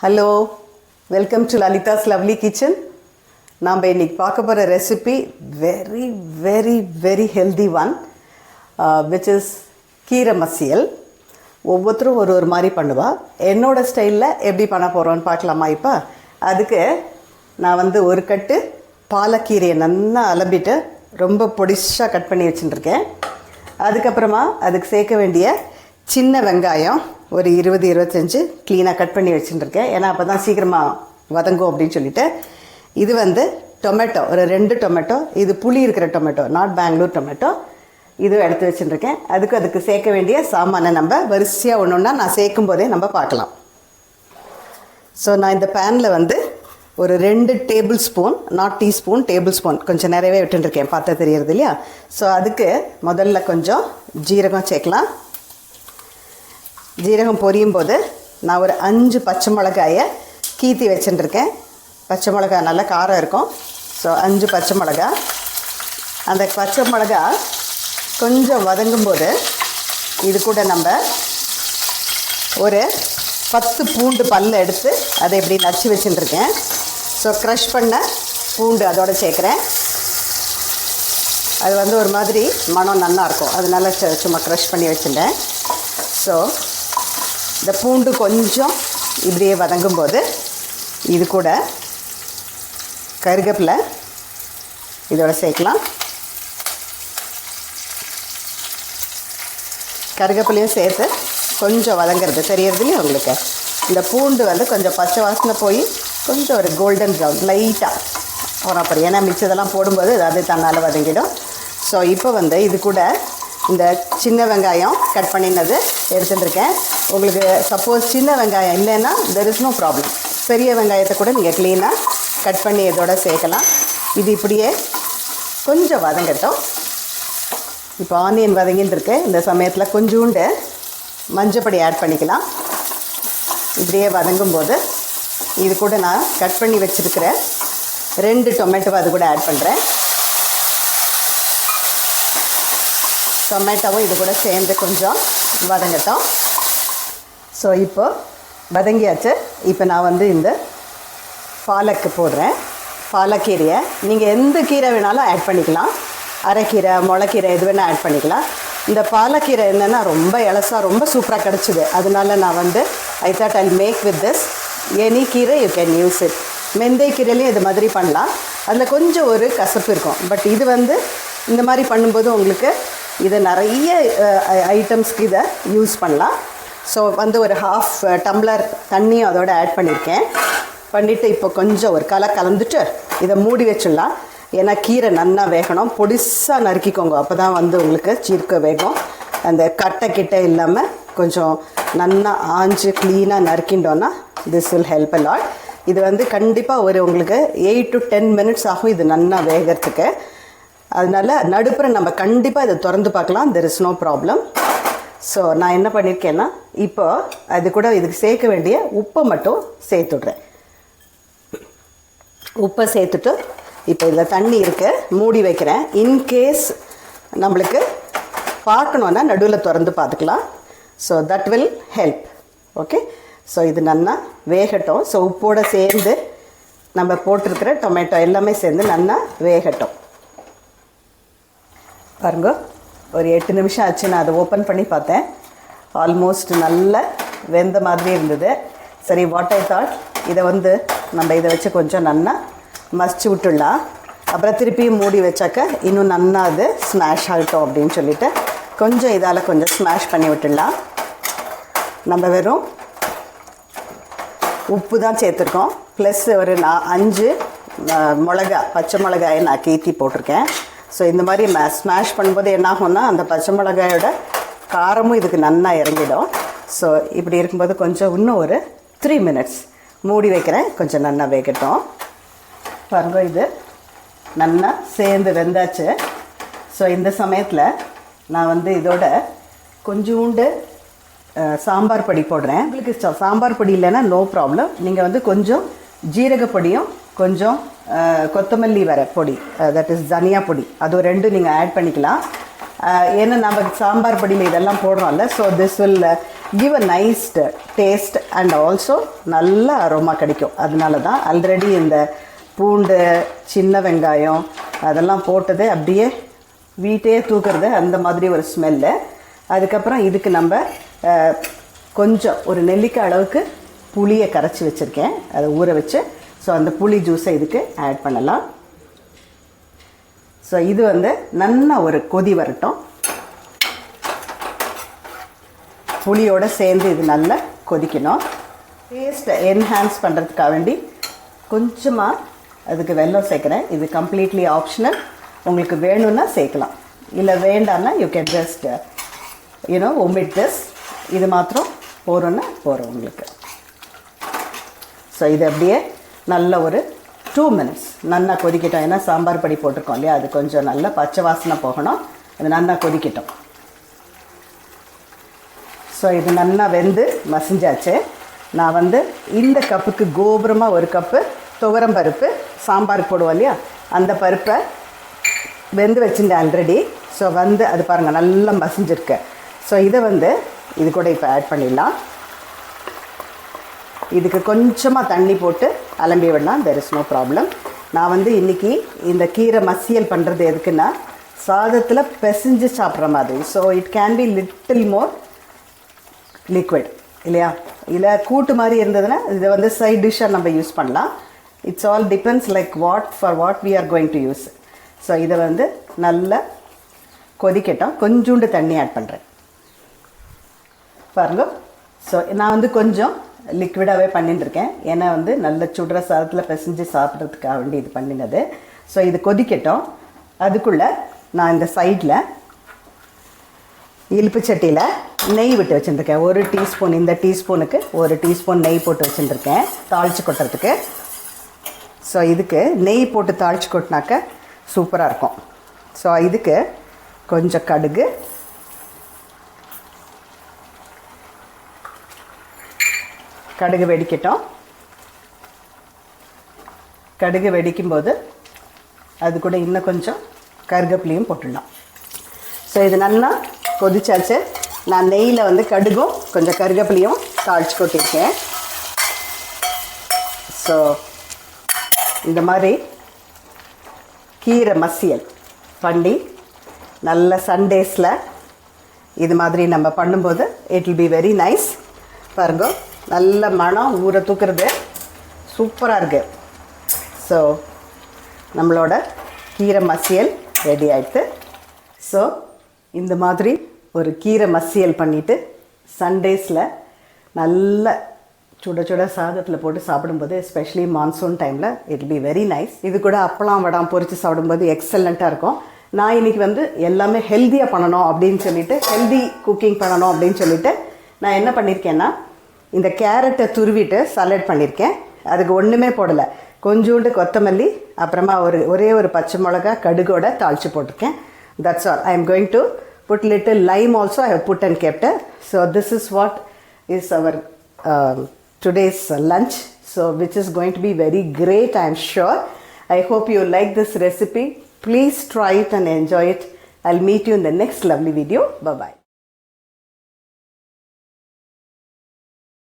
Hello, welcome to Lalitha's lovely kitchen. நாம் இன்னைக்கு பார்க்க போகிற recipe very very very healthy one, which is கீரை மசியல். ஒவ்வொருத்தரும் ஒரு ஒரு மாதிரி பண்ணுவா. என்னோடய ஸ்டைலில் எப்படி பண்ண போகிறோன்னு பார்க்கலாமா? இப்போ அதுக்கு நான் ஒரு கட்டு பாலக்கீரையை நல்லா அலம்பிட்டு ரொம்ப பொடிசாக கட் பண்ணி வச்சுட்டுருக்கேன். அதுக்கப்புறமா அதுக்கு சேர்க்க வேண்டிய சின்ன வெங்காயம் ஒரு 20-25 க்ளீனாக கட் பண்ணி வச்சுட்டுருக்கேன். ஏன்னா அப்போ தான் சீக்கிரமாக வதங்கும் அப்படின்னு சொல்லிவிட்டு. இது டொமேட்டோ, ஒரு 2 டொமேட்டோ. இது புளி இருக்கிற டொமேட்டோ, நாட் பெங்களூர் டொமேட்டோ. இதுவும் எடுத்து வச்சுட்டுருக்கேன். அதுக்கு சேர்க்க வேண்டிய சாமானை நம்ம வரிசையாக ஒன்று ஒன்றா நான் சேர்க்கும் போதே நம்ம பார்க்கலாம். ஸோ நான் இந்த பேனில் ஒரு 2 table spoon, not teaspoon, table spoon கொஞ்சம் நிறையவே விட்டுருக்கேன், பார்த்தா தெரியறது இல்லையா? ஸோ அதுக்கு முதல்ல கொஞ்சம் ஜீரகம் சேர்க்கலாம். ஜீரகம் பொரியும் போது நான் ஒரு 5 பச்சை மிளகாயை கீத்தி வச்சுட்டுருக்கேன். பச்சை மிளகாய் நல்லா காரம் இருக்கும். ஸோ 5 பச்சை மிளகாய். அந்த பச்சை மிளகா கொஞ்சம் வதங்கும்போது இது கூட நம்ம ஒரு 10 பூண்டு பல்ல எடுத்து அதை இப்படி நச்சு வச்சுட்டுருக்கேன். ஸோ க்ரஷ் பண்ண பூண்டு அதோடு சேர்க்குறேன். அது ஒரு மாதிரி மனம் நல்லாயிருக்கும், அதனால சும்மா க்ரஷ் பண்ணி வச்சுட்டேன். ஸோ இந்த பூண்டு கொஞ்சம் இப்படியே வதங்கும்போது இது கூட கருவேப்பிலை இதோட சேர்க்கலாம். கருவேப்பிலையும் சேர்த்து கொஞ்சம் வதங்கிறது தெரியறது இல்லையா உங்களுக்கு? இந்த பூண்டு கொஞ்சம் பச்சை வாசனை போய் கொஞ்சம் ஒரு கோல்டன் ப்ரௌன் லைட்டாக போனப்பறம், ஏன்னா மிச்சதெல்லாம் போடும்போது அது தன்னால் வதங்கிடும். ஸோ இப்போ இது கூட இந்த சின்ன வெங்காயம் கட் பண்ணினது எடுத்துட்டுருக்கேன். உங்களுக்கு சப்போஸ் சின்ன வெங்காயம் இல்லைன்னா தெர் இஸ் நோ ப்ராப்ளம். பெரிய வெங்காயத்தை கூட நீங்கள் க்ளீனாக கட் பண்ணி இதோட சேர்க்கலாம். இது இப்படியே கொஞ்சம் வதங்கட்டும். இப்போ ஆனியன் வதங்கின்னு இருக்கு. இந்த சமயத்தில் கொஞ்சோண்டு மஞ்சப்பொடி ஆட் பண்ணிக்கலாம். இப்படியே வதங்கும்போது இது கூட நான் கட் பண்ணி வச்சுருக்கிற 2 டொமேட்டோவை அது கூட ஆட் பண்ணுறேன். டொமேட்டோவும் இது கூட சேர்ந்து கொஞ்சம் வதங்கட்டும். ஸோ இப்போ வதங்கியாச்சு. இப்போ நான் இந்த பாலக்கு போடுறேன். பாலக்கீரையை நீங்கள் எந்த கீரை வேணாலும் ஆட் பண்ணிக்கலாம். அரைக்கீரை, முளைக்கீரை எது வேணால் ஆட் பண்ணிக்கலாம். இந்த பாலக்கீரை என்னென்னா ரொம்ப இலசாக ரொம்ப சூப்பராக கிடச்சிது. அதனால நான் I thought I'll make with this. Any keerai you can use it. மெந்தை கீரையிலையும் இது மாதிரி பண்ணலாம். அதில் கொஞ்சம் ஒரு கசப்பு இருக்கும். பட் இது இந்த மாதிரி பண்ணும்போது உங்களுக்கு இதை நிறைய ஐட்டம்ஸ்க்கு இதை யூஸ் பண்ணலாம். ஸோ ஒரு 1/2 டம்ளர் தண்ணியும் அதோடு ஆட் பண்ணியிருக்கேன். பண்ணிவிட்டு இப்போ கொஞ்சம் ஒரு கலந்துட்டு இதை மூடி வச்சிடலாம். ஏன்னா கீரை நல்லா வேகணும். பொடிசாக நறுக்கிக்கோங்க, அப்போ தான் உங்களுக்கு சீர்க்க வேகும். அந்த கட்டை கிட்டே இல்லாமல் கொஞ்சம் நல்லா ஆஞ்சு க்ளீனாக நறுக்கிண்டோன்னா this will help a lot. இது கண்டிப்பாக உங்களுக்கு 8 to 10 minutes ஆகும் இது நல்லா வேகிறதுக்கு. அதனால் நடுப்புற நம்ம கண்டிப்பாக இதை திறந்து பார்க்கலாம். There is no problem. So நான் என்ன பண்ணியிருக்கேன்னா இப்போ அது கூட இதுக்கு சேர்க்க வேண்டிய உப்பை மட்டும் சேர்த்துட்றேன். உப்பை சேர்த்துட்டு இப்போ இதில் தண்ணி இருக்குது, மூடி வைக்கிறேன். இன்கேஸ் நம்மளுக்கு பார்க்கணுன்னா நடுவில் திறந்து பார்த்துக்கலாம். So that will help. Okay, so இது நல்லா வேகட்டும். ஸோ உப்போடு சேர்ந்து நம்ம போட்டிருக்கிற டொமேட்டோ எல்லாமே சேர்ந்து நல்லா வேகட்டும். பாருங்க, ஒரு 8 நிமிஷம் ஆச்சு. நான் அதை ஓப்பன் பண்ணி பார்த்தேன். ஆல்மோஸ்ட் நல்ல வெந்த மாதிரி இருந்தது. சரி, வாட் ஐ தாட், இதை நம்ம இதை வச்சு கொஞ்சம் நல்லா மசிச்சு விட்டுடலாம். அப்புறம் திருப்பியும் மூடி வச்சாக்க இன்னும் நல்லா அது ஸ்மாஷ் ஆகட்டும் அப்படின்னு சொல்லிவிட்டு கொஞ்சம் இதால் கொஞ்சம் ஸ்மாஷ் பண்ணி விட்டுடலாம். நம்ம வெறும் உப்பு தான் சேர்த்துருக்கோம். ப்ளஸ் ஒரு 5 மிளகா, பச்சை மிளகாயை நான் கீத்தி போட்டிருக்கேன். ஸோ இந்த மாதிரி ஸ்மாஷ் பண்ணும்போது என்ன ஆகும்னா அந்த பச்சை மிளகாயோட காரமும் இதுக்கு நல்லா இறங்கிடும். ஸோ இப்படி இருக்கும்போது கொஞ்சம் இன்னும் ஒரு 3 minutes மூடி வைக்கிறேன். கொஞ்சம் நல்லா வேகட்டும். பாருங்க, இது நல்லா சேர்ந்து வெந்தாச்சு. ஸோ இந்த சமயத்தில் நான் இதோட கொஞ்சோண்டு சாம்பார் பொடி போடுறேன். உங்களுக்கு சாம்பார் பொடி இல்லைன்னா நோ ப்ராப்ளம். நீங்கள் கொஞ்சம் ஜீரகப்பொடியும் கொஞ்சம் கொத்தமல்லி வர பொடி, தட் இஸ் தனியா பொடி, அது 2 நீங்கள் ஆட் பண்ணிக்கலாம். ஏன்னா நம்ம சாம்பார் பொடியில் இதெல்லாம் போடுறோம்ல, so this will give a nice taste and also நல்ல அரோமா கிடைக்கும். அதனால தான் ஆல்ரெடி இந்த பூண்டு, சின்ன வெங்காயம் அதெல்லாம் போட்டது அப்படியே வீட்டையே தூக்குறது, அந்த மாதிரி ஒரு ஸ்மெல்லு. அதுக்கப்புறம் இதுக்கு நம்ம கொஞ்சம் ஒரு நெல்லிக்காய் அளவுக்கு புளியை கரைச்சி வச்சுருக்கேன், அதை ஊற வச்சு. ஸோ அந்த புளி ஜூஸை இதுக்கு ஆட் பண்ணலாம். ஸோ இது வந்து நல்லா ஒரு கொதி வரட்டும். புளியோடு சேர்ந்து இது நல்லா கொதிக்கணும். டேஸ்ட்டை என்ஹான்ஸ் பண்ணுறதுக்காக வேண்டி கொஞ்சமாக அதுக்கு வெல்லம் சேர்க்குறேன். இது கம்ப்ளீட்லி ஆப்ஷனல். உங்களுக்கு வேணும்னா சேர்க்கலாம், இல்லை வேண்டாம்னா you can just omit this. இது மாத்திரம் போகிறோன்னா போகிறோம் உங்களுக்கு. ஸோ இது அப்படியே நல்ல ஒரு 2 minutes நல்லா கொதிக்கட்டும். ஏன்னா சாம்பார் பொடி போட்டிருக்கோம் இல்லையா, அது கொஞ்சம் நல்லா பச்சை வாசனை போகணும். அது நல்லா கொதிக்கட்டும். ஸோ இது நல்லா வெந்து மசிஞ்சாச்சு. நான் வந்து இந்த கப்புக்கு கோபுரமாக 1 கப்பு துவரம் பருப்பு, சாம்பாருக்கு போடுவோம் இல்லையா, அந்த பருப்பை வெந்து வச்சுருந்தேன் ஆல்ரெடி. ஸோ வந்து அது பாருங்கள் நல்லா மசிஞ்சிருக்கு. ஸோ இதை வந்து இது கூட இப்போ ஆட் பண்ணிடலாம். இதுக்கு கொஞ்சமாக தண்ணி போட்டு அலம்பி விடலாம், தெர் இஸ் நோ ப்ராப்ளம். நான் வந்து இன்றைக்கி இந்த கீரை மசியல் பண்ணுறது எதுக்குன்னா சாதத்தில் பிசைஞ்சு சாப்பிட்ற மாதிரி. So it can be little more liquid இல்லையா, இல்லை கூட்டு மாதிரி இருந்ததுன்னா இதை வந்து சைட் டிஷ்ஷாக நம்ம யூஸ் பண்ணலாம். It's all depends like for what we are going to use. So இதை வந்து நல்லா கொதிக்கட்டும். கொஞ்சோண்டு தண்ணி ஆட் பண்ணுறேன் பாருங்க. ஸோ நான் வந்து கொஞ்சம் லிக்விடாகவே பண்ணிட்டுருக்கேன், ஏன்னா வந்து நல்ல சுடுற சாதத்தில் பிசைஞ்சு சாப்பிட்றதுக்காக வேண்டி இது பண்ணினது. ஸோ இது கொதிக்கட்டும். அதுக்குள்ளே நான் இந்த சைடில் இழுப்பு சட்டியில் நெய் விட்டு வச்சுருக்கேன். 1 டீஸ்பூன், இந்த டீஸ்பூனுக்கு 1 டீஸ்பூன் நெய் போட்டு வச்சுருக்கேன் தாளித்து கொட்டுறதுக்கு. ஸோ இதுக்கு நெய் போட்டு தாளித்து கொட்டினாக்க சூப்பராக இருக்கும். ஸோ இதுக்கு கொஞ்சம் கடுகு, கடுகு வெடிக்கட்டும். கடுகு வெடிக்கும்போது அது கூட இன்னும் கொஞ்சம் கருவேப்பிலையும் போட்டுடலாம். ஸோ இது நல்லா கொதிச்சாச்சு. நான் நெய்யில் வந்து கடுகும் கொஞ்சம் கருவேப்பிலையும் தாளித்து கொட்டியிருக்கேன். ஸோ இந்த மாதிரி கீரை மசியல் பண்ணி நல்ல சண்டேஸில் இது மாதிரி நம்ம பண்ணும்போது it will be very nice. பாருங்க நல்ல மனம் ஊற தூக்குறது சூப்பராக இருக்குது. ஸோ நம்மளோட கீரை மசியல் ரெடி ஆகிடுது. ஸோ இந்த மாதிரி ஒரு கீரை மசியல் பண்ணிவிட்டு சண்டேஸில் நல்ல சுட சுட சாதத்தில் போட்டு சாப்பிடும்போது, எஸ்பெஷலி மான்சூன் டைமில் it will be very nice. இது கூட அப்பளம் வடம் பொரித்து சாப்பிடும்போது எக்ஸலண்ட்டாக இருக்கும். நான் இன்றைக்கி வந்து எல்லாமே ஹெல்த்தியாக பண்ணணும் அப்படின்னு சொல்லிட்டு, ஹெல்தி குக்கிங் பண்ணணும் அப்படின்னு சொல்லிட்டு நான் என்ன பண்ணியிருக்கேன்னா, இந்த கேரட்டை துருவிட்டு சலட் பண்ணியிருக்கேன். அதுக்கு ஒன்றுமே போடலை, கொஞ்சோண்டு கொத்தமல்லி, அப்புறமா ஒரே ஒரு பச்சை மிளகா கடுகோட தாளித்து போட்டிருக்கேன். That's all. I am going to put little lime also I have put and kept. So this is what is our today's lunch, so which is going to be very great, I am sure. I hope you like this recipe. Please try it and enjoy it. I'll meet you in the next lovely video. Bye bye.